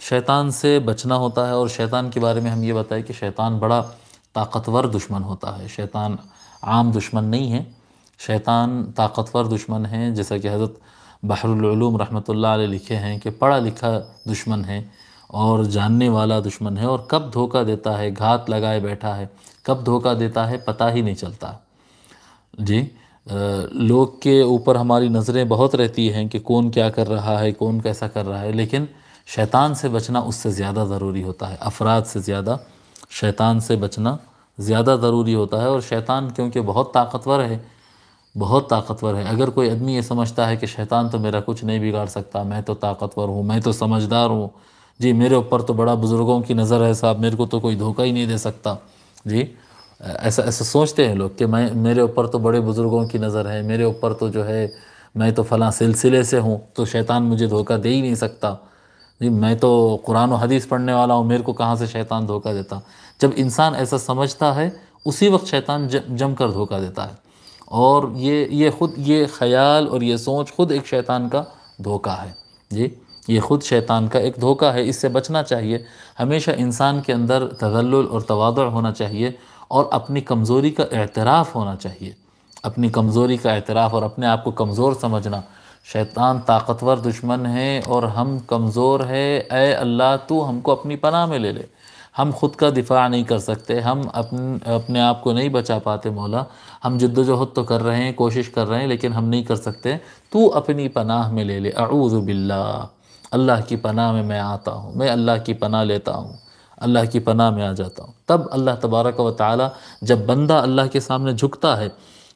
شیطان سے بچنا ہوتا ہے، اور شیطان کے بارے میں ہم یہ بتائیں کہ شیطان بڑا طاقتور دشمن ہوتا ہے۔ شیطان عام دشمن نہیں ہے، شیطان طاقتور دشمن ہے، جیسا کہ حضرت بحر العلوم رحمۃ اللہ علیہ لکھے ہیں کہ پڑھا لکھا دشمن ہے اور جاننے والا دشمن ہے، اور کب دھوکہ دیتا ہے، گھات لگائے بیٹھا ہے، کب دھوکہ دیتا ہے پتہ ہی نہیں چلتا۔ جی لوگ کے اوپر ہماری نظریں بہت رہتی ہیں کہ کون کیا کر رہا ہے، کون کیسا کر رہا ہے، لیکن شیطان سے بچنا اس سے زیادہ ضروری ہوتا ہے، افراد سے زیادہ شیطان سے بچنا زیادہ ضروری ہوتا ہے۔ اور شیطان کیونکہ بہت طاقتور ہے، بہت طاقتور ہے۔ اگر کوئی آدمی یہ سمجھتا ہے کہ شیطان تو میرا کچھ نہیں بگاڑ سکتا، میں تو طاقتور ہوں، میں تو سمجھدار ہوں، جی میرے اوپر تو بڑا بزرگوں کی نظر ہے صاحب، میرے کو تو کوئی دھوکہ ہی نہیں دے سکتا، جی ایسا سوچتے ہیں لوگ کہ میرے اوپر تو بڑے بزرگوں کی نظر ہے، میرے اوپر تو جو ہے میں تو فلاں سلسلے سے ہوں تو شیطان مجھے دھوکہ دے ہی نہیں سکتا، جی میں تو قرآن و حدیث پڑھنے والا ہوں، میرے کو کہاں سے شیطان دھوکہ دیتا۔ جب انسان ایسا سمجھتا ہے اسی وقت شیطان جم کر دھوکہ دیتا ہے، اور یہ خود یہ خیال اور یہ سوچ خود ایک شیطان کا دھوکہ ہے، جی یہ خود شیطان کا ایک دھوکہ ہے۔ اس سے بچنا چاہیے، ہمیشہ انسان کے اندر تذلل اور تواضع ہونا چاہیے، اور اپنی کمزوری کا اعتراف ہونا چاہیے، اپنی کمزوری کا اعتراف اور اپنے آپ کو کمزور سمجھنا۔ شیطان طاقتور دشمن ہے اور ہم کمزور ہے، اے اللہ تو ہم کو اپنی پناہ میں لے لے، ہم خود کا دفاع نہیں کر سکتے، ہم اپنے آپ کو نہیں بچا پاتے مولا، ہم جد و جہد تو کر رہے ہیں، کوشش کر رہے ہیں، لیکن ہم نہیں کر سکتے، تو اپنی پناہ میں لے لے۔ اعوذ باللہ، اللہ کی پناہ میں آتا ہوں، میں اللہ کی پناہ لیتا ہوں، اللہ کی پناہ میں آ جاتا ہوں۔ تب اللہ تبارک و تعالی جب بندہ اللہ کے سامنے جھکتا ہے،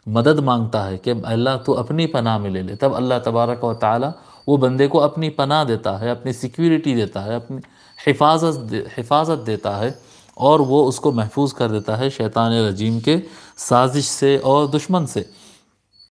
مدد مانگتا ہے کہ اللہ تو اپنی پناہ میں لے لے، تب اللہ تبارک و تعالی وہ بندے کو اپنی پناہ دیتا ہے، اپنی سیکیورٹی دیتا ہے، اپنی حفاظت دیتا ہے، اور وہ اس کو محفوظ کر دیتا ہے شیطان رجیم کے سازش سے اور دشمن سے۔